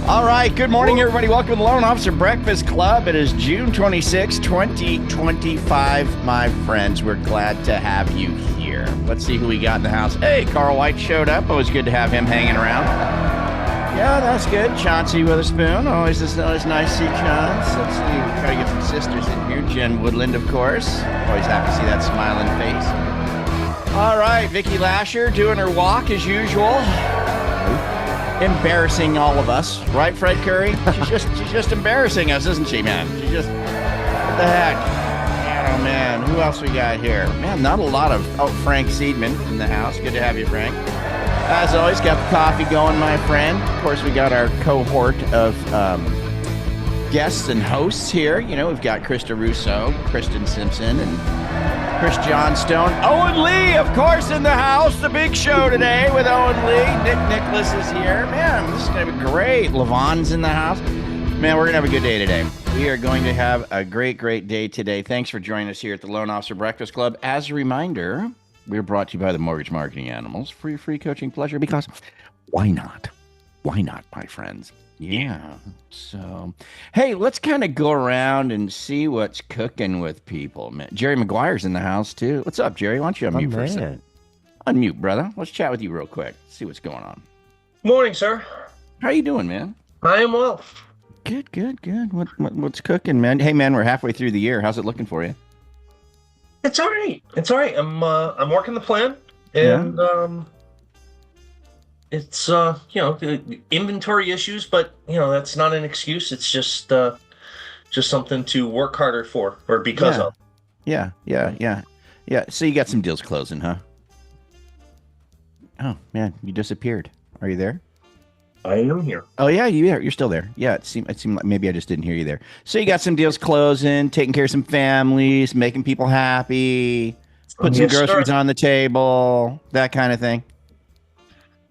All right, good morning, everybody. Welcome to the Loan Officer Breakfast Club. It is June 26, 2025, my friends. We're glad to have you here. Let's see who we got in the house. Hey, Carl White showed up. Always good to have him hanging around. Yeah, that's good. Chauncey Witherspoon. Always nice to see Chauncey. Let's see. We try to get some sisters in here. Jen Woodland, of course. Always happy to see that smiling face. All right, Vicky Lasher doing her walk as usual. Embarrassing all of us, right, Fred Curry? She's just embarrassing us, isn't she, man? She just, what the heck? Oh, man, who else we got here? Man, not a lot of, Frank Seidman in the house. Good to have you, Frank. As always, got the coffee going, my friend. Of course, we got our cohort of guests and hosts here. You know, we've got Krista Russo, Kristen Simpson, and Chris Johnstone. Owen Lee, of course, in the house. The big show today with Owen Lee. Nick Nicholas is here. Man, this is going to be great. Levon's in the house. Man, we're going to have a good day today. We are going to have a great day today. Thanks for joining us here at the Loan Officer Breakfast Club. As a reminder, we're brought to you by the Mortgage Marketing Animals. Free coaching pleasure, because why not? Why not, my friends? Yeah. So, hey, let's kind of go around and see what's cooking with people, man. Jerry McGuire's in the house, too. What's up, Jerry? Why don't you unmute for a second? Unmute, brother. Let's chat with you real quick. See what's going on. Morning, sir. How you doing, man? I am well. Good. What's cooking, man? Hey, man, we're halfway through the year. How's it looking for you? It's all right. I'm working the plan, and it's the inventory issues, but that's not an excuse. It's just something to work harder for or because of. Yeah. So you got some deals closing, huh? Oh man, you disappeared. Are you there? I am here. Oh yeah, you're still there. Yeah, it seemed like maybe I just didn't hear you there. So you got some deals closing, taking care of some families, making people happy, putting some groceries on the table, that kind of thing.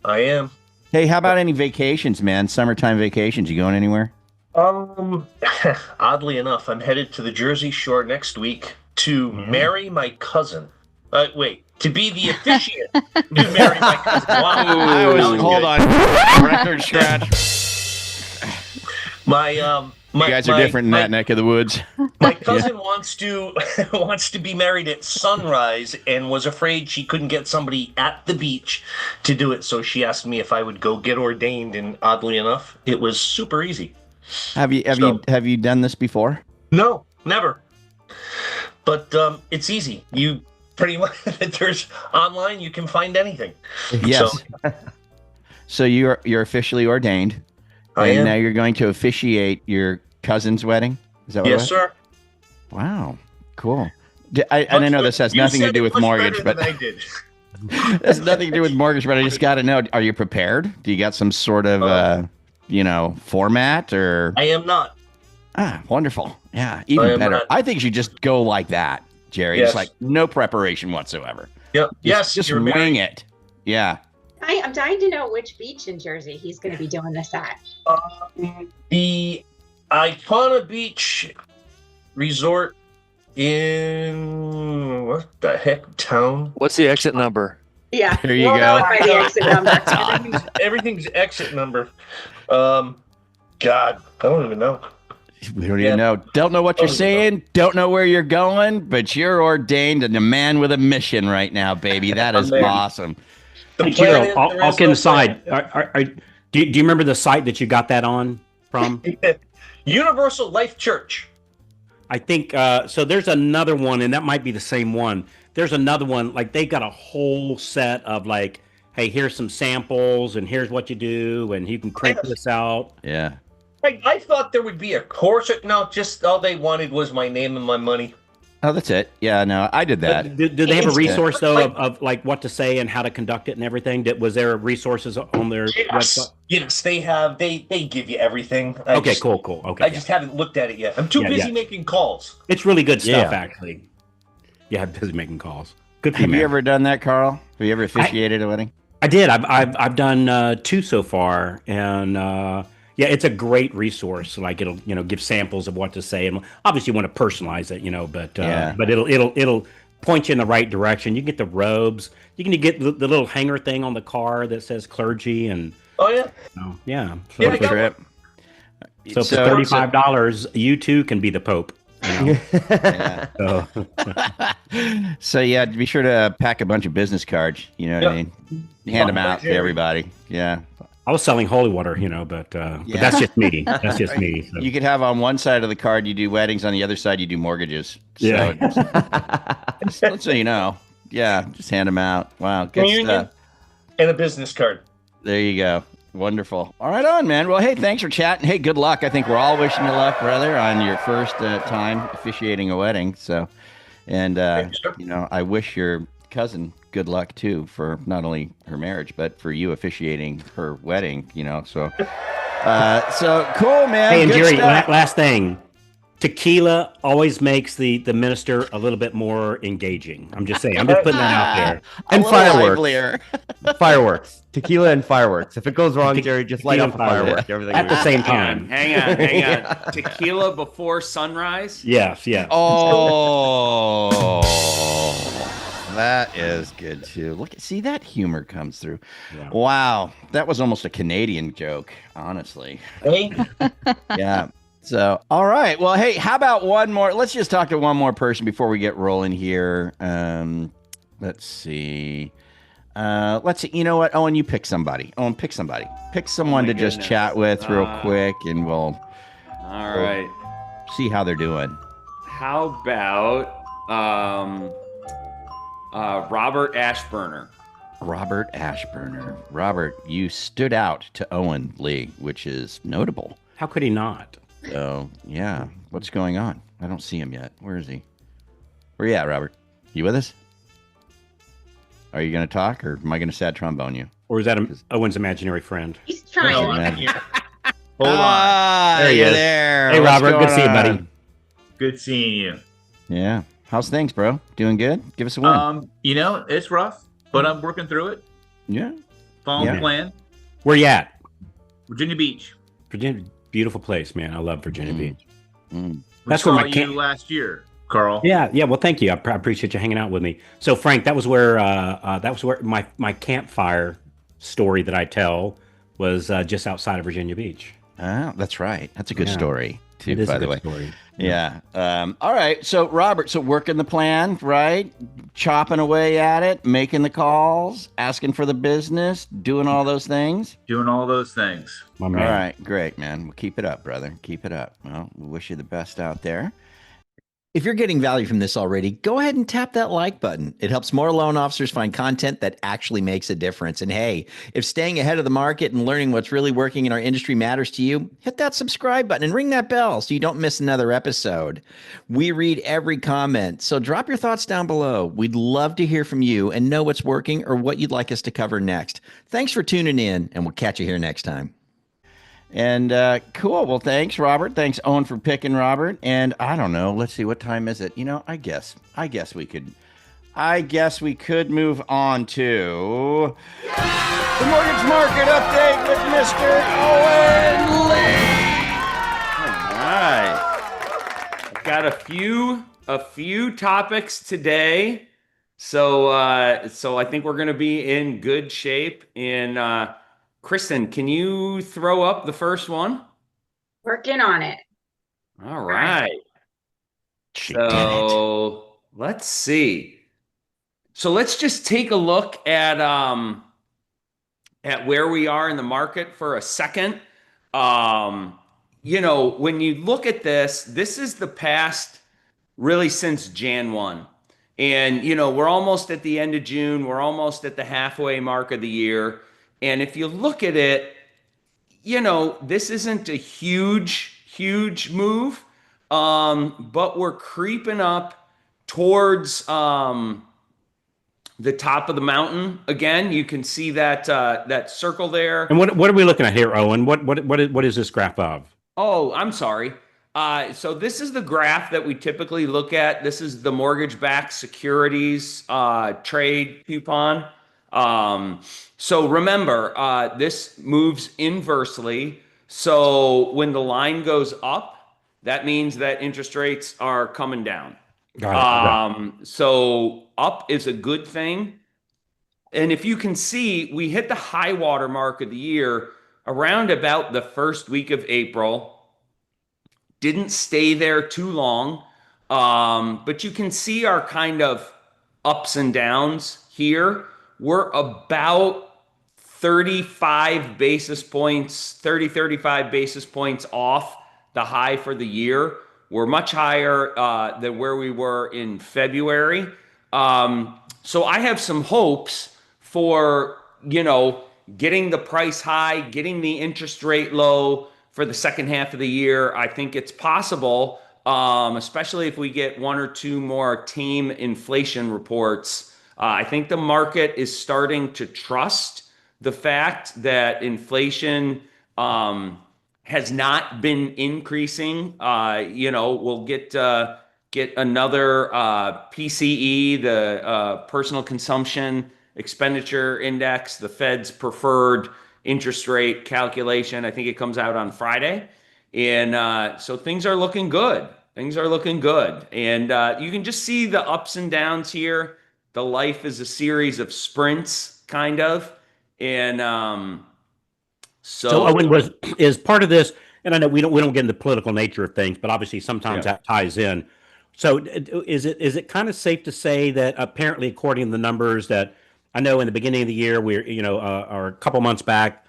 I am. Hey, how about any vacations, man? Summertime vacations. You going anywhere? Oddly enough, I'm headed to the Jersey Shore next week to marry my cousin. To be the officiant to marry my cousin. Wow. Hold on. Record scratch. You guys are different in that neck of the woods. My cousin wants to be married at sunrise and was afraid she couldn't get somebody at the beach to do it. So she asked me if I would go get ordained, and oddly enough, it was super easy. Have you done this before? No, never. But it's easy. You pretty much there's online. You can find anything. Yes. So you're officially ordained. And now you're going to officiate your cousin's wedding? Is that what Yes, sir. Wow. Cool. I know this has nothing to do with mortgage, but that's nothing to do with mortgage, but I just got to know, are you prepared? Do you got some sort of, format or? I am not. Wonderful. Yeah, even better. I think you should just go like that, Jerry. Yes. It's like no preparation whatsoever. Yep. Just wing it. Yeah. I'm dying to know which beach in Jersey he's going to be doing this at. The Icona Beach Resort in what the heck town? What's the exit number? Yeah, there you go. By the exit number. Everything's exit number. God, I don't even know. We don't even know. Don't know what you're saying. Don't know where you're going, but you're ordained and a man with a mission right now, baby. That is awesome. Hey, Kiro, I'll get aside. Do you remember the site that you got that on from? Universal Life Church. I think so. There's another one, and that might be the same one. There's another one. Like they got a whole set of like, hey, here's some samples, and here's what you do, and you can print this out. Yeah. I thought there would be a course. No, just all they wanted was my name and my money. Oh, that's it. Yeah, no, I did that. Do they have a resource though of like what to say and how to conduct it and everything? Was there resources on their website? Yes, they have. They give you everything. Cool. Okay. I just haven't looked at it yet. I'm too busy making calls. It's really good stuff, actually. Yeah, I'm busy making calls. Good for you, man. Have you ever done that, Carl? Have you ever officiated a wedding? I did. I've done 2 so far, and yeah, it's a great resource. Like it'll give samples of what to say, and obviously you want to personalize it, but it'll point you in the right direction. You can get the robes. You can get the little hanger thing on the car that says clergy, and oh yeah, yeah. So So for $35, you too can be the Pope. You know? Yeah. So yeah, be sure to pack a bunch of business cards. You know what I mean? Hand them out to everybody. Yeah. I was selling holy water, but that's just me. That's just me. So. You could have on one side of the card you do weddings, on the other side you do mortgages. So just so you know. Yeah, just hand them out. Wow, good stuff. And a business card. There you go. Wonderful. All right, on, man. Well, hey, thanks for chatting. Hey, good luck. I think we're all wishing you luck, brother, on your first time officiating a wedding. So, and I wish your cousin good luck too for not only her marriage but for you officiating her wedding. So cool, man. Hey, and good Jerry, last thing. Tequila always makes the minister a little bit more engaging. I'm just saying. I'm just putting that out there. And fireworks. Fireworks. Tequila and fireworks. If it goes wrong, Jerry, just light up a firework. Everything at the same time. Hang on. Tequila before sunrise? Yes. Oh, that is good too. See that humor comes through. Yeah. Wow, that was almost a Canadian joke, honestly. Hey. Yeah. So, all right. Well, hey, how about one more? Let's just talk to one more person before we get rolling here. Let's see. You know what? Owen, you pick somebody. Pick somebody. Pick someone to just chat with real quick, and we'll see how they're doing. How about Robert Ashburner? Robert Ashburner. Robert, you stood out to Owen Lee, which is notable. How could he not? So, yeah. What's going on? I don't see him yet. Where is he? Where you at, Robert? You with us? Are you going to talk, or am I going to sad trombone you? Or is that Owen's imaginary friend? He's trying. Hold on. There he is. There. Hey, Robert. Good to see you, buddy. Good seeing you. Yeah. How's things, bro? Doing good? Give us a win. It's rough, but I'm working through it. Yeah. Following the plan. Where you at? Virginia Beach. Virginia, beautiful place, man. I love Virginia Beach. That's where you last year, Carl. Yeah. Well, thank you. I appreciate you hanging out with me. So, Frank, that was where my campfire story that I tell was just outside of Virginia Beach. Oh, that's right. That's a good story too, by the way. Story. Yeah. All right. So, Robert, working the plan, right? Chopping away at it, making the calls, asking for the business, doing all those things. Doing all those things. All right. Great, man. Well, keep it up, brother. Keep it up. Well, we wish you the best out there. If you're getting value from this already, go ahead and tap that like button. It helps more loan officers find content that actually makes a difference. And hey, if staying ahead of the market and learning what's really working in our industry matters to you, hit that subscribe button and ring that bell so you don't miss another episode. We read every comment, so drop your thoughts down below. We'd love to hear from you and know what's working or what you'd like us to cover next. Thanks for tuning in, and we'll catch you here next time. And cool. Well, thanks, Robert. Thanks, Owen, for picking Robert. And I don't know. Let's see. What time is it? I guess we could move on to the mortgage market update with Mr. Owen Lee. All right. I've got a few topics today. So I think we're going to be in good shape in Kristen, can you throw up the first one? Working on it. All right. So let's see. So let's just take a look at where we are in the market for a second. When you look at this is the past really since Jan 1. And, we're almost at the end of June. We're almost at the halfway mark of the year. And if you look at it, this isn't a huge move, but we're creeping up towards the top of the mountain. Again, you can see that circle there. And what are we looking at here, Owen? What is this graph of? Oh, I'm sorry. So this is the graph that we typically look at. This is the mortgage-backed securities trade coupon. So remember, this moves inversely. So when the line goes up, that means that interest rates are coming down. So up is a good thing. And if you can see, we hit the high water mark of the year around about the first week of April. didn't stay there too long. But you can see our kind of ups and downs here. We're about 35 basis points, 35 basis points off the high for the year. We're much higher than where we were in February. So I have some hopes for, getting the price high, getting the interest rate low for the second half of the year. I think it's possible, especially if we get one or two more tame inflation reports. I think the market is starting to trust the fact that inflation has not been increasing. We'll get another PCE, the Personal Consumption Expenditure Index, the Fed's preferred interest rate calculation. I think it comes out on Friday. And so things are looking good. Things are looking good. And you can just see the ups and downs here. The life is a series of sprints, kind of. And so Owen is part of this, and I know we don't get into the political nature of things, but obviously sometimes that ties in. So is it kind of safe to say that apparently, according to the numbers, that I know in the beginning of the year, or a couple months back,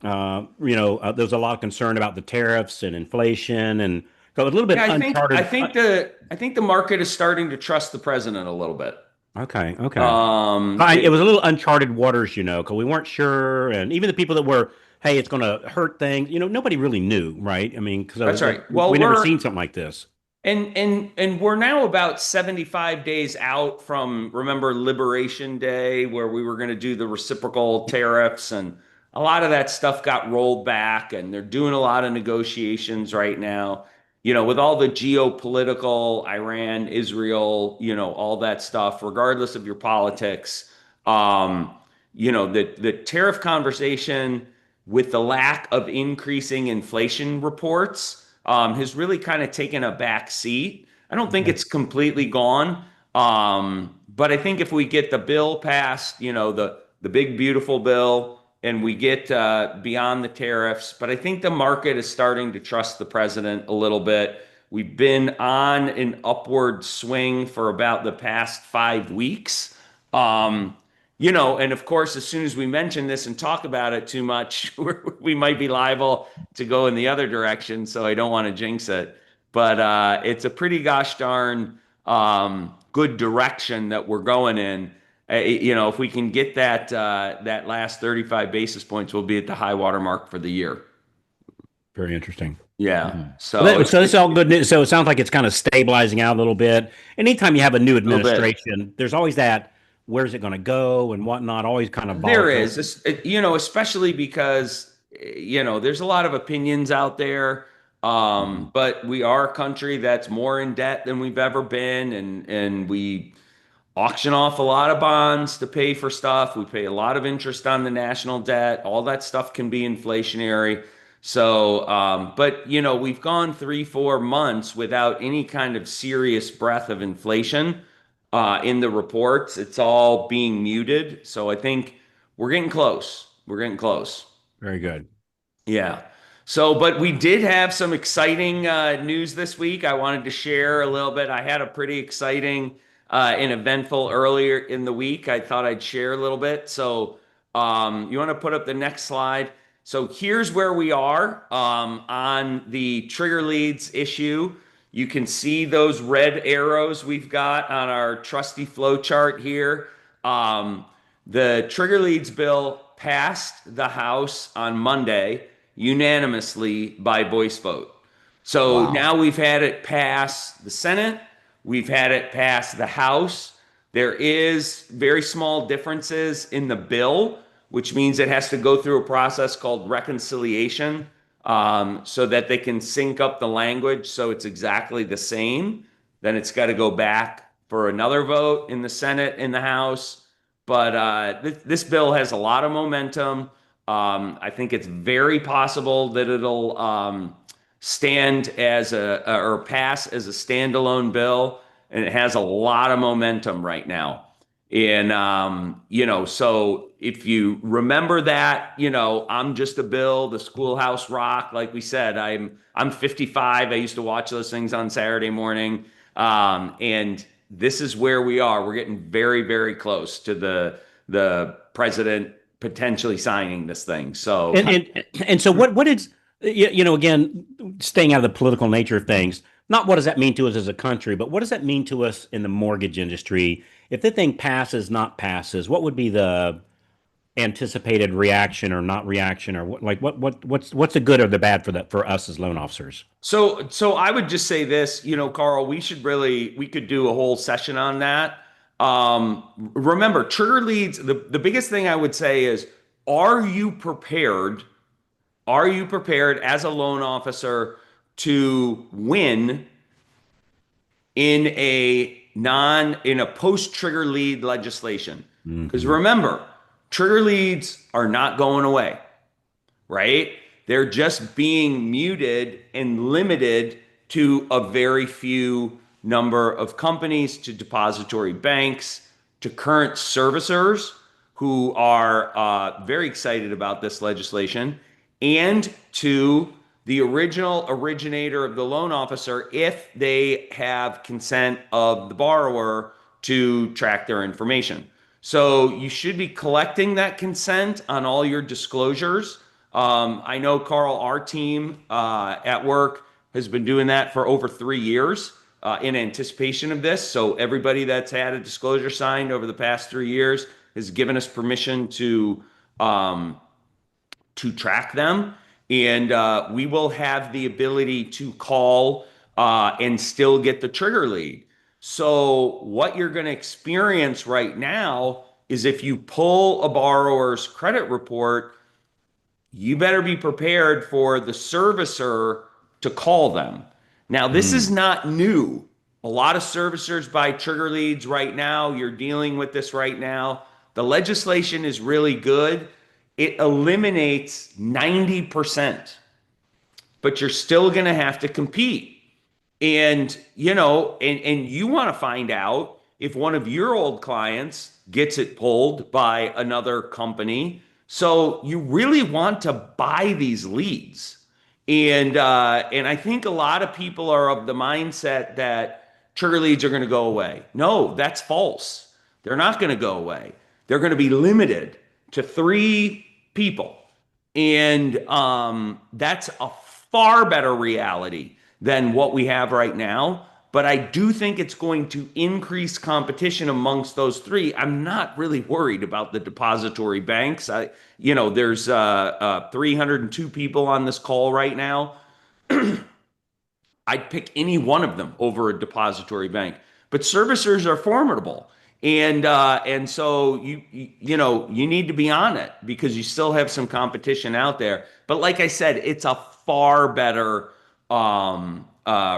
there was a lot of concern about the tariffs and inflation, and a little bit uncharted. I think the market is starting to trust the president a little bit. Okay. It was a little uncharted waters, because we weren't sure, and even the people that were, hey, it's going to hurt things. Nobody really knew, right? I mean, because that's right. Well, we never seen something like this. And we're now about 75 days out from, remember, Liberation Day, where we were going to do the reciprocal tariffs, and a lot of that stuff got rolled back, and they're doing a lot of negotiations right now. With all the geopolitical, Iran, Israel, all that stuff, regardless of your politics, the tariff conversation with the lack of increasing inflation reports has really kind of taken a back seat. I don't think it's completely gone. But I think if we get the bill passed, the big, beautiful bill, and we get beyond the tariffs, but I think the market is starting to trust the president a little bit. We've been on an upward swing for about the past 5 weeks. And of course, as soon as we mention this and talk about it too much, we might be liable to go in the other direction. So I don't want to jinx it. But it's a pretty gosh darn good direction that we're going in. If we can get that last 35 basis points, we'll be at the high water mark for the year. Very interesting. Yeah. So it's all good news. So it sounds like it's kind of stabilizing out a little bit. Anytime you have a new administration, there's always that, where's it going to go and whatnot, always kind of volatile. There is, especially because, there's a lot of opinions out there. But we are a country that's more in debt than we've ever been. And we auction off a lot of bonds to pay for stuff. We pay a lot of interest on the national debt. All that stuff can be inflationary. So, but we've gone 3-4 months without any kind of serious breath of inflation in the reports. It's all being muted. So I think we're getting close. We're getting close. Very good. Yeah. So, but we did have some exciting news this week. I wanted to share a little bit. I had a pretty exciting and eventful earlier in the week. I thought I'd share a little bit. So you want to put up the next slide. So here's where we are on the trigger leads issue. You can see those red arrows we've got on our trusty flow chart here. The trigger leads bill passed the House on Monday unanimously by voice vote. So now we've had it pass the Senate. We've had it pass the House. There is very small differences in the bill, which means it has to go through a process called reconciliation so that they can sync up the language so it's exactly the same. Then it's got to go back for another vote in the Senate and the House. But this bill has a lot of momentum. I think it's very possible that it'll stand as or pass as a standalone bill, and it has a lot of momentum right now. And, so if you remember that, I'm just a Bill, the Schoolhouse Rock. Like we said, I'm 55. I used to watch those things on Saturday morning. And this is where we are. We're getting very, very close to the president potentially signing this thing. So, and so what is, again, staying out of the political nature of things, not what does that mean to us as a country, but what does that mean to us in the mortgage industry? If the thing passes, not passes, what would be the anticipated reaction or not reaction, or what's the good or the bad for us as loan officers? So I would just say this, Carl, we could do a whole session on that. Remember, trigger leads, the biggest thing I would say is, are you prepared? Are you prepared as a loan officer to win in a post-trigger lead legislation? Because remember, trigger leads are not going away, right? They're just being muted and limited to a very few number of companies, to depository banks, to current servicers who are very excited about this legislation, and to the original originator of the loan officer if they have consent of the borrower to track their information. So you should be collecting that consent on all your disclosures. I know, Carl, our team at work has been doing that for over 3 years in anticipation of this. So everybody that's had a disclosure signed over the past 3 years has given us permission to track them. And we will have the ability to call and still get the trigger lead. So what you're going to experience right now is, if you pull a borrower's credit report, you better be prepared for the servicer to call them. Now, this is not new. A lot of servicers buy trigger leads right now. You're dealing with this right now. The legislation is really good. It eliminates 90%, but you're still going to have to compete. And, and you want to find out if one of your old clients gets it pulled by another company. So you really want to buy these leads. And I think a lot of people are of the mindset that trigger leads are going to go away. No, that's false. They're not going to go away. They're going to be limited to 3 people. And that's a far better reality than what we have right now. But I do think it's going to increase competition amongst those 3. I'm not really worried about the depository banks. There's 302 people on this call right now. I'd pick any one of them over a depository bank. But servicers are formidable. And so you need to be on it, because you still have some competition out there. But like I said, it's a far better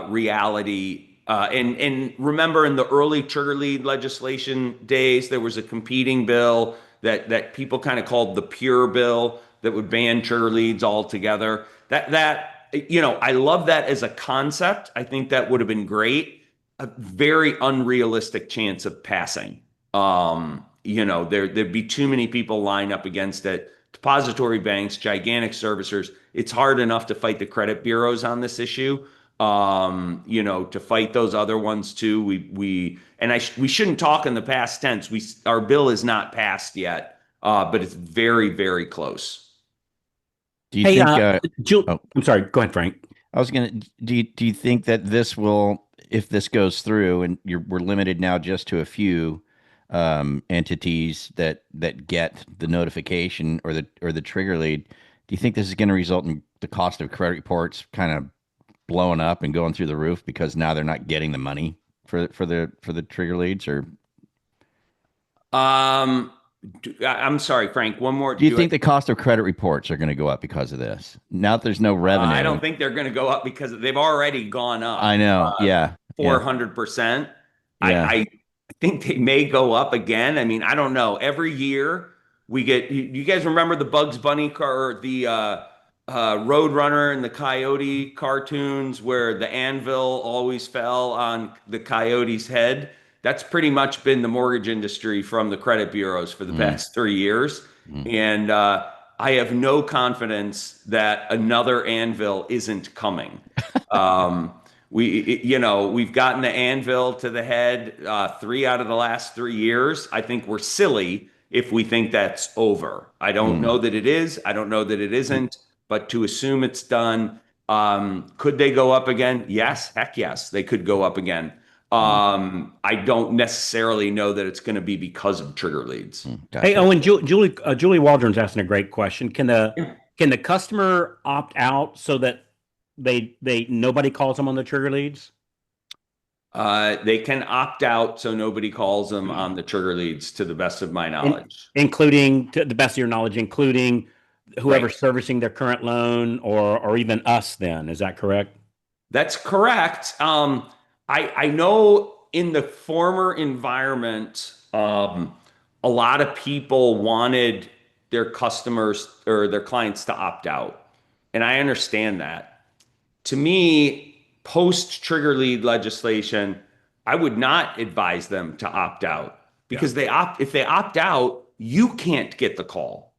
reality. And remember, in the early trigger lead legislation days, there was a competing bill that people kind of called the pure bill that would ban trigger leads altogether. I love that as a concept. I think that would have been great. A very unrealistic chance of passing. There'd be too many people lined up against it. Depository banks, gigantic servicers. It's hard enough to fight the credit bureaus on this issue. To fight those other ones too. We shouldn't talk in the past tense. Our bill is not passed yet, but it's very, very close. Do you think? I'm sorry. Go ahead, Frank. I was gonna. Do you think that this will, if this goes through, and we're limited now just to a few entities that get the notification or the trigger lead? Do you think this is going to result in the cost of credit reports kind of blowing up and going through the roof because now they're not getting the money for the trigger leads? Or I'm sorry, Frank, one more. Do you think the cost of credit reports are going to go up because of this? Now that there's no revenue. I don't think they're going to go up, because they've already gone up. I know. 400%. Yeah. I think they may go up again. I mean, I don't know. Every year we get, you guys remember the Bugs Bunny car, or the Roadrunner and the Coyote cartoons where the anvil always fell on the coyote's head? That's pretty much been the mortgage industry from the credit bureaus for the past 3 years. And I have no confidence that another anvil isn't coming. We've gotten the anvil to the head 3 out of the last 3 years. I think we're silly if we think that's over. I don't know that it is. I don't know that it isn't. But to assume it's done, could they go up again? Yes, heck yes, they could go up again. I don't necessarily know that it's going to be because of trigger leads. Gotcha. Hey, Owen, Julie Waldron's asking a great question. Can the customer opt out so that they nobody calls them on the trigger leads? They can opt out so nobody calls them on the trigger leads, to the best of my knowledge. Including, to the best of your knowledge, including whoever's servicing their current loan, or even us then. Is that correct? That's correct. I know in the former environment, a lot of people wanted their customers or their clients to opt out. And I understand that. To me, post trigger lead legislation, I would not advise them to opt out, because if they opt out, you can't get the call.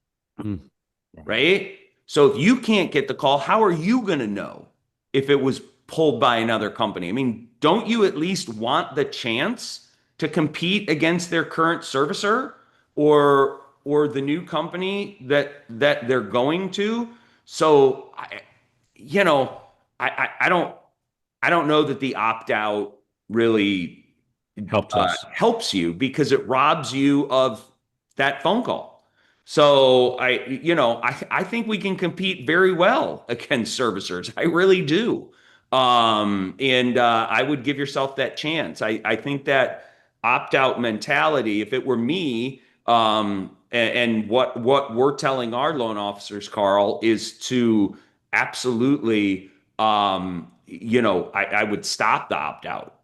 Right? So if you can't get the call, how are you going to know if it was pulled by another company? I mean, don't you at least want the chance to compete against their current servicer or the new company that they're going to? So I don't know that the opt-out really helps you, because it robs you of that phone call. So I think we can compete very well against servicers. I really do. And I would give yourself that chance. I think that opt-out mentality, if it were me, and what we're telling our loan officers, Carl, is to absolutely, I would stop the opt-out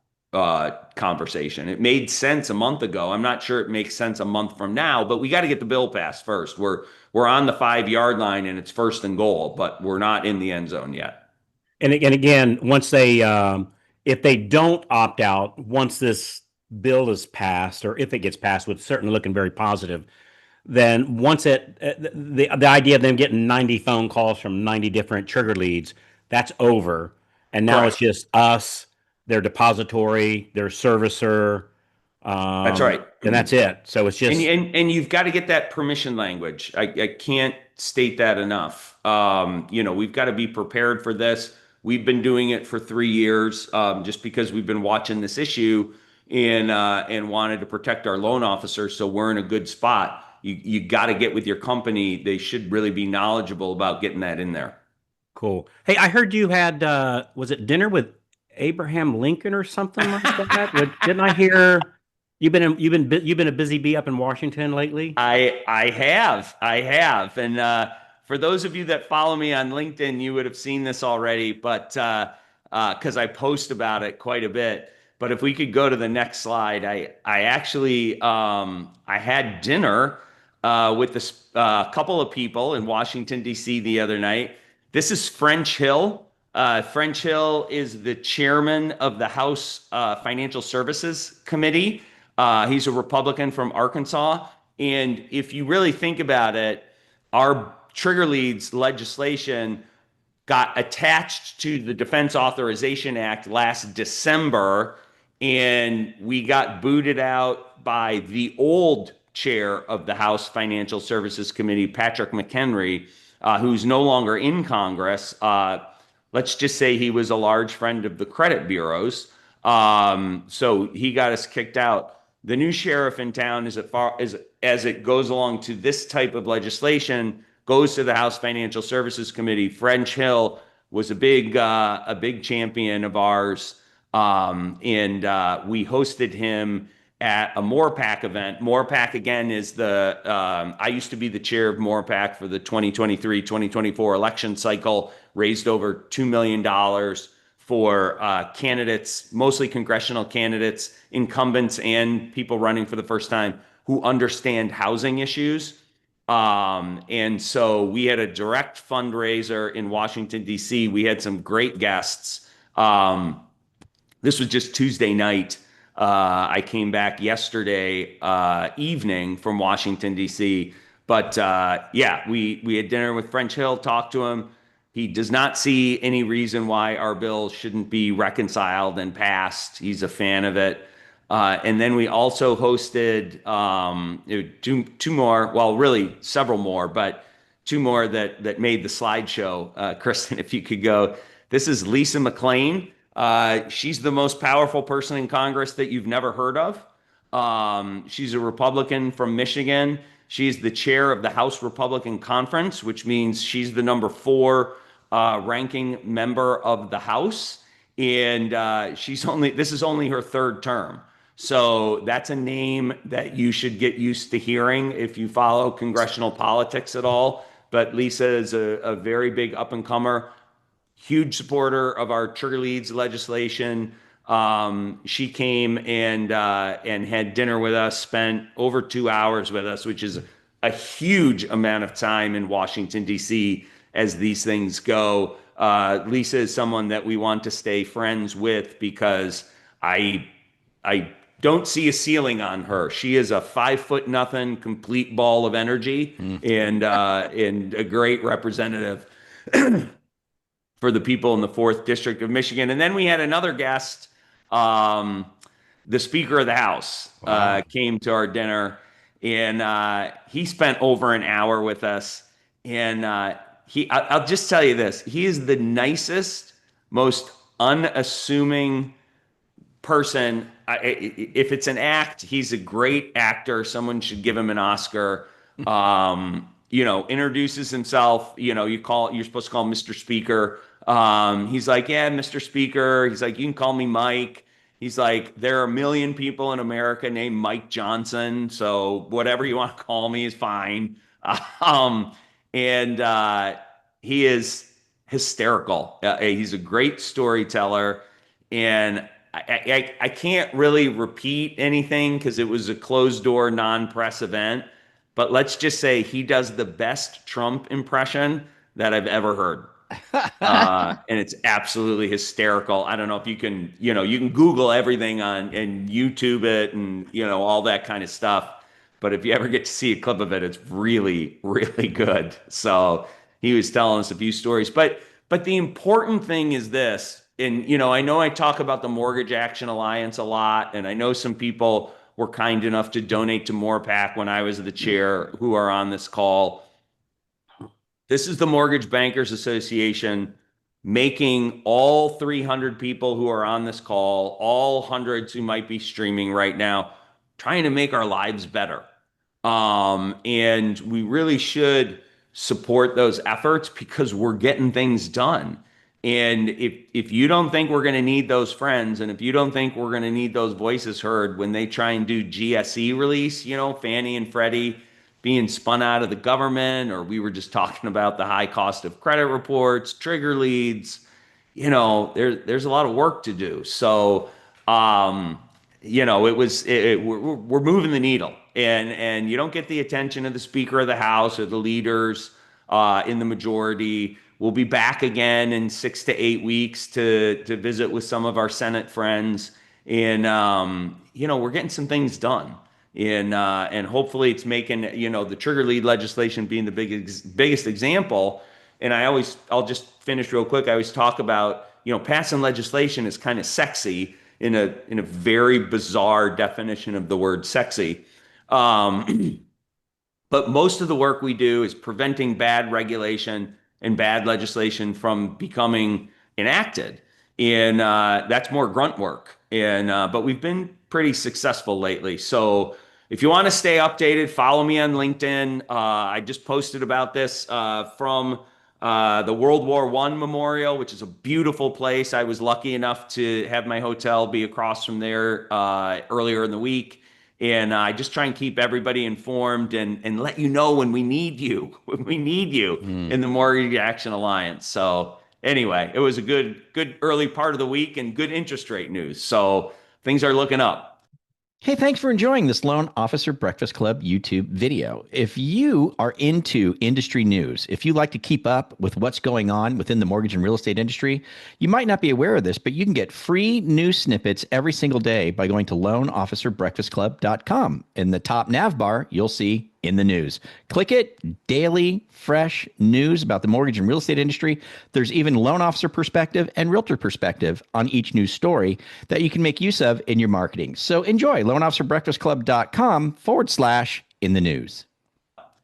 conversation. It made sense a month ago. I'm not sure it makes sense a month from now, but we got to get the bill passed first. We're on the 5-yard line and it's 1st and goal, but we're not in the end zone yet. And again, once they, if they don't opt out, once this bill is passed, or if it gets passed, which is certainly looking very positive, then once the idea of them getting 90 phone calls from 90 different trigger leads, that's over. And now It's just us, their depository, their servicer. That's right. And that's it. So it's just. And you've got to get that permission language. I can't state that enough. We've got to be prepared for this. We've been doing it for 3 years, just because we've been watching this issue and wanted to protect our loan officers. So we're in a good spot. You got to get with your company. They should really be knowledgeable about getting that in there. Cool. Hey, I heard you had, was it dinner with Abraham Lincoln or something like that? Didn't I hear you've been a busy bee up in Washington lately? I have. And for those of you that follow me on LinkedIn, you would have seen this already, but because I post about it quite a bit. But if we could go to the next slide, I actually I had dinner with a couple of people in Washington, D.C. the other night. This is French Hill. French Hill is the chairman of the House Financial Services Committee. He's a Republican from Arkansas. And if you really think about it, our trigger leads legislation got attached to the Defense Authorization Act last December, and we got booted out by the old chair of the House Financial Services Committee, Patrick McHenry, who's no longer in Congress. Let's just say he was a large friend of the credit bureaus. So he got us kicked out. The new sheriff in town, as it goes along to this type of legislation, goes to the House Financial Services Committee. French Hill was a big champion of ours. And we hosted him at a MORPAC event. MORPAC, again, is I used to be the chair of MORPAC for the 2023-2024 election cycle, raised over $2 million for candidates, mostly congressional candidates, incumbents, and people running for the first time who understand housing issues. And so we had a direct fundraiser in Washington, D.C. We had some great guests. This was just Tuesday night. I came back yesterday evening from Washington, D.C. But yeah, we had dinner with French Hill, talked to him. He does not see any reason why our bill shouldn't be reconciled and passed. He's a fan of it. And then we also hosted two more, well, really several more, but two more that made the slideshow. Kristen, if you could go. This is Lisa McClain. She's the most powerful person in Congress that you've never heard of. She's a Republican from Michigan. She's the chair of the House Republican Conference, which means she's the number 4 ranking member of the House. And this is only her 3rd term. So that's a name that you should get used to hearing if you follow congressional politics at all. But Lisa is a very big up and comer, huge supporter of our trigger leads legislation. She came and had dinner with us, spent over 2 hours with us, which is a huge amount of time in Washington, D.C. as these things go. Lisa is someone that we want to stay friends with because I don't see a ceiling on her. She is a 5'0" complete ball of energy and a great representative for the people in the 4th District of Michigan. And then we had another guest, the Speaker of the House, came to our dinner, and he spent over an hour with us. And I'll just tell you this: he is the nicest, most unassuming person. If it's an act, he's a great actor. Someone should give him an Oscar. Introduces himself. You're supposed to call him Mr. Speaker. He's like, yeah, Mr. Speaker. He's like, you can call me Mike. He's like, there are a million people in America named Mike Johnson, so whatever you want to call me is fine. He is hysterical. He's a great storyteller, and I can't really repeat anything because it was a closed door, non-press event. But let's just say he does the best Trump impression that I've ever heard. And it's absolutely hysterical. I don't know if you can, you can Google everything and YouTube it and, all that kind of stuff. But if you ever get to see a clip of it, it's really, really good. So he was telling us a few stories. But the important thing is this, and, I know I talk about the Mortgage Action Alliance a lot, and I know some people were kind enough to donate to MORPAC when I was the chair who are on this call. This is the Mortgage Bankers Association making all 300 people who are on this call, all hundreds who might be streaming right now, trying to make our lives better. And we really should support those efforts because we're getting things done. And if you don't think we're going to need those friends, and if you don't think we're going to need those voices heard when they try and do GSE release, Fannie and Freddie being spun out of the government, or we were just talking about the high cost of credit reports, trigger leads, there's a lot of work to do. So, we're moving the needle, and you don't get the attention of the Speaker of the House or the leaders in the majority. We'll be back again in 6 to 8 weeks to visit with some of our Senate friends, and we're getting some things done. And hopefully it's making the trigger lead legislation being the biggest example. And I'll just finish real quick. I always talk about passing legislation is kind of sexy in a very bizarre definition of the word sexy. But most of the work we do is preventing bad regulation and bad legislation from becoming enacted. And that's more grunt work. But we've been pretty successful lately. So if you want to stay updated, follow me on LinkedIn. I just posted about this from the World War I Memorial, which is a beautiful place. I was lucky enough to have my hotel be across from there earlier in the week. And I just try and keep everybody informed and let you know when we need you, in the Mortgage Action Alliance. So anyway, it was a good early part of the week and good interest rate news. So things are looking up. Hey, thanks for enjoying this Loan Officer Breakfast Club YouTube video. If you are into industry news, if you like to keep up with what's going on within the mortgage and real estate industry, you might not be aware of this, but you can get free news snippets every single day by going to loanofficerbreakfastclub.com. In the top nav bar, you'll see in the news. Click it, daily, fresh news about the mortgage and real estate industry. There's even loan officer perspective and realtor perspective on each news story that you can make use of in your marketing. So enjoy loanofficerbreakfastclub.com/in the news.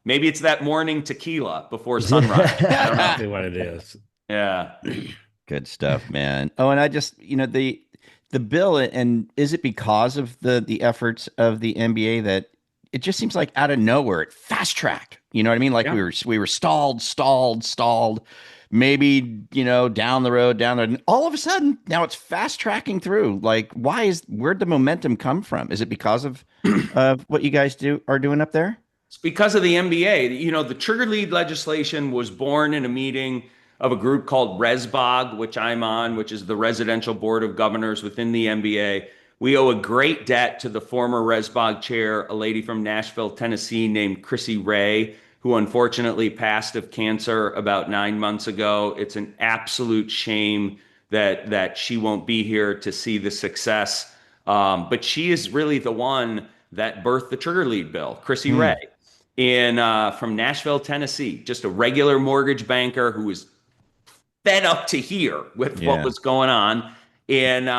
Maybe it's that morning tequila before sunrise. I don't know. Exactly what it is. Yeah. Good stuff, man. Oh, and I just, the bill, and is it because of the efforts of the NBA that it just seems like out of nowhere it fast tracked? You know what I mean? Like we were stalled, maybe, down the road, and all of a sudden now it's fast tracking through. Like, where'd the momentum come from? Is it because of what you guys are doing up there? It's because of the NBA. The trigger lead legislation was born in a meeting of a group called RESBOG, which I'm on, which is the Residential Board of Governors within the NBA. We owe a great debt to the former RESBOG chair, a lady from Nashville, Tennessee named Chrissy Ray, who unfortunately passed of cancer about 9 months ago. It's an absolute shame that she won't be here to see the success. But she is really the one that birthed the trigger lead bill, Chrissy Ray, from Nashville, Tennessee, just a regular mortgage banker who was fed up to here with what was going on. And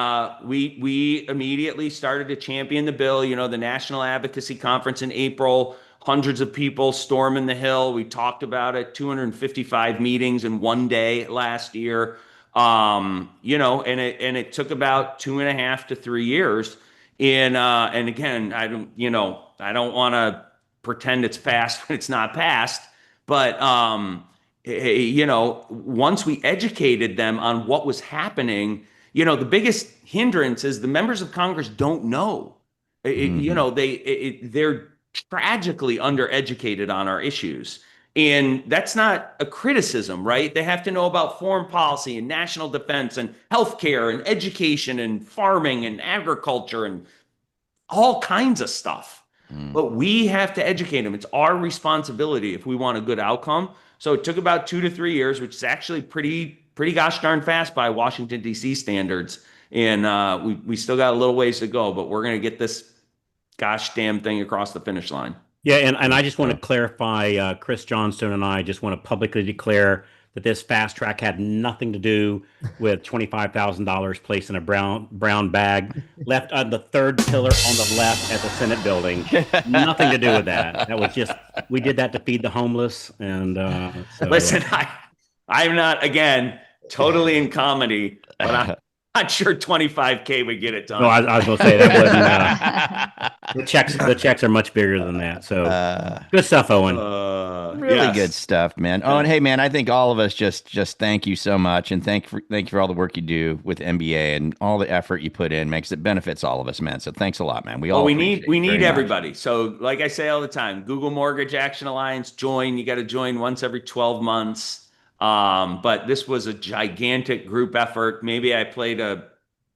we immediately started to champion the bill. The National Advocacy Conference in April, hundreds of people storming the Hill. We talked about it, 255 meetings in one day last year. And it took about 2.5 to 3 years. And again, I don't want to pretend it's passed when it's not passed, but once we educated them on what was happening, the biggest hindrance is the members of Congress don't know. They're tragically undereducated on our issues. And that's not a criticism, right? They have to know about foreign policy and national defense and healthcare and education and farming and agriculture and all kinds of stuff. But we have to educate them. It's our responsibility if we want a good outcome. So it took about 2 to 3 years, which is actually pretty gosh darn fast by Washington, D.C. standards. And we still got a little ways to go, but we're going to get this gosh damn thing across the finish line. Yeah, and I just want to clarify, Chris Johnstone and I just want to publicly declare that this fast track had nothing to do with $25,000 placed in a brown bag left on the third pillar on the left at the Senate building. Nothing to do with that. That was just, we did that to feed the homeless. And listen, I'm not, again, totally in comedy, but I'm not sure 25K would get it done. No, I was going to say that wasn't. The checks are much bigger than that. So good stuff, Owen. Really good stuff, man. Oh, and hey, man, I think all of us just thank you so much, and thank you for all the work you do with MBA and all the effort you put in. Makes it benefits all of us, man. So thanks a lot, man. We need everybody. So like I say all the time, Google Mortgage Action Alliance, join. You got to join once every 12 months. But this was a gigantic group effort. Maybe I played a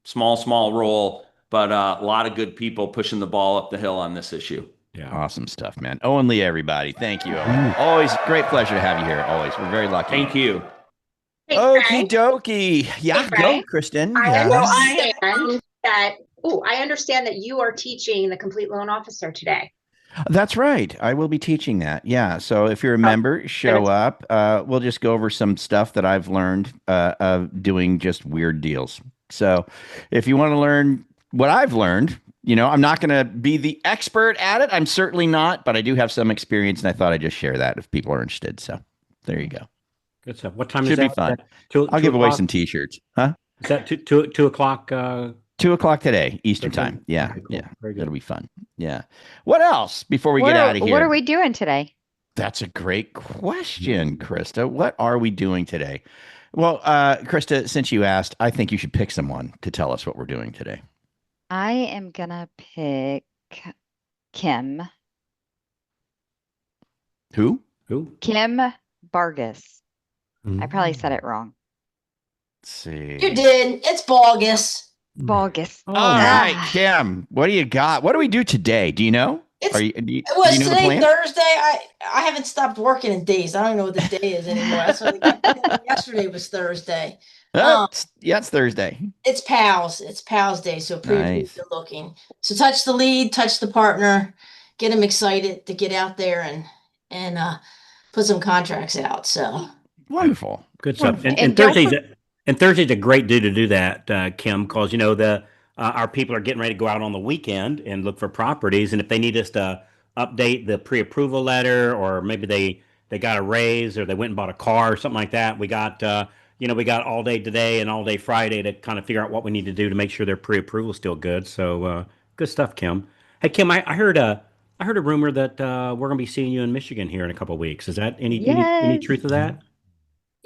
small role, but a lot of good people pushing the ball up the hill on this issue. Yeah. Awesome stuff, man. Owen Lee, everybody. Thank you, Owen. Always great pleasure to have you here. Always. We're very lucky. Thank you. Hey, Okie dokie. Yeah, go, Kristen. I understand that you are teaching the Complete Loan Officer today. That's right. I will be teaching that. Yeah. So if you're a member, show up. We'll just go over some stuff that I've learned of doing just weird deals. So if you want to learn what I've learned, I'm not going to be the expert at it. I'm certainly not, but I do have some experience, and I thought I'd just share that if people are interested. So there you go. Good stuff. What time is that? Should be fun. I'll give away some T-shirts. Huh? Is that 2 o'clock? 2 o'clock today, Eastern time. Yeah. Cool. Yeah. It'll be fun. Yeah. What else before we get out of here? What are we doing today? That's a great question, Krista. What are we doing today? Well, Krista, since you asked, I think you should pick someone to tell us what we're doing today. I am going to pick Kim. Who? Kim Vargas. I probably said it wrong. Let's see. You did. It's Vargas. Bogus. Oh, All my- right, Kim, what do you got? What do we do today? Do you know? It's, do it you was know the today plan? Thursday. I haven't stopped working in days. I don't know what the day is anymore. That's what yesterday was Thursday. It's Thursday. It's pals. It's pals day. So Nice. are looking. So touch the lead, touch the partner, get them excited to get out there and put some contracts out. So Wonderful. Good stuff. And And don't Thursday's a great day to do that, Kim, because our people are getting ready to go out on the weekend and look for properties, and if they need us to update the pre-approval letter, or maybe they got a raise, or they went and bought a car or something like that, we got all day today and all day Friday to kind of figure out what we need to do to make sure their pre-approval is still good. So good stuff, Kim. Hey, Kim, I heard a rumor that we're going to be seeing you in Michigan here in a couple of weeks. Is that any Yes. truth to that?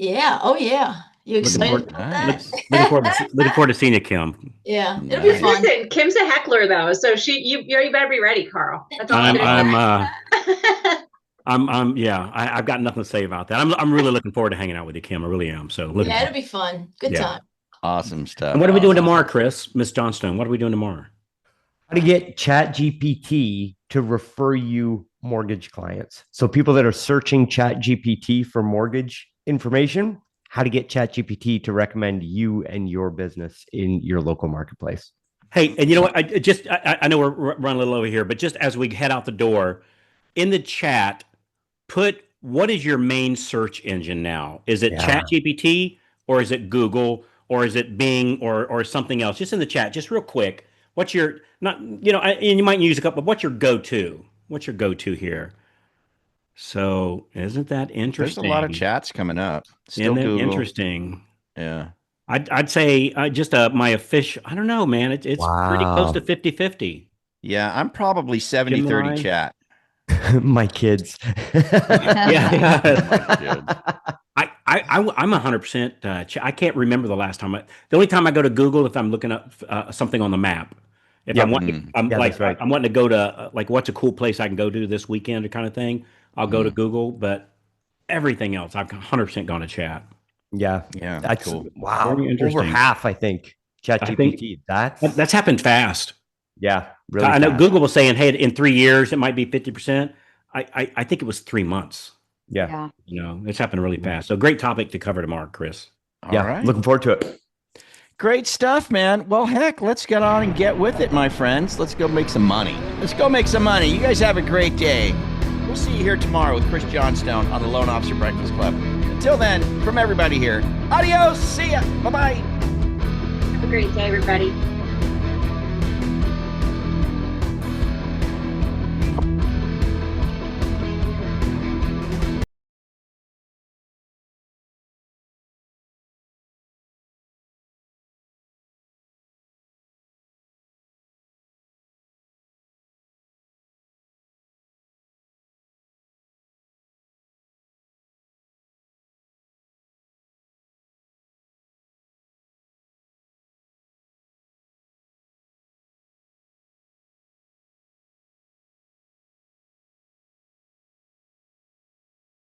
yeah. Oh yeah. You Looking excited forward- about Nice. that? Looking forward to seeing you, Kim. Yeah, it'll be Nice. fun. Listen, Kim's a heckler though, so you better be ready, Carl. That's all I'm gonna say. I've got nothing to say about that. I'm really looking forward to hanging out with you, Kim. I really am. So looking Yeah, forward. it'll be fun. Good Yeah. time. Awesome stuff. And what are we doing Awesome. tomorrow, Chris? Miss Johnstone, what are we doing tomorrow? How to get ChatGPT to refer you mortgage clients. So people that are searching ChatGPT for mortgage information, how to get ChatGPT to recommend you and your business in your local marketplace. Hey, and you know what? I know we're running a little over here, but just as we head out the door, in the chat, put what is your main search engine now? Is it ChatGPT, or is it Google, or is it Bing, or something else? Just in the chat, just real quick. What's your and you might use a couple, but what's your go-to? What's your go-to here? So isn't that interesting? There's a lot of chats coming up. Still Isn't it Google. interesting? Yeah. I'd say just my official, I don't know, man. It's pretty close to 50-50. Yeah, I'm probably 70-30 Gemini? chat. My kids. Yeah. I'm 100%. I can't remember the last time. The only time I go to Google if I'm looking up something on the map. If Yep. I'm wanting, that's right. I'm wanting to go to what's a cool place I can go to this weekend or kind of thing. I'll go to Google, but everything else I've 100% gone to chat. Yeah. Yeah. That's cool. wow. Very interesting. Over half, I think. ChatGPT. That's happened fast. Yeah. Really I know fast. Google was saying, hey, in 3 years it might be 50%. I think it was 3 months. Yeah. It's happened really fast. So great topic to cover tomorrow, Chris. All Yeah. right. Looking forward to it. Great stuff, man. Well, heck, let's get on and get with it, my friends. Let's go make some money. Let's go make some money. You guys have a great day. We'll see you here tomorrow with Chris Johnstone on the Loan Officer Breakfast Club. Until then, from everybody here, adios. See ya. Bye-bye. Have a great day, everybody.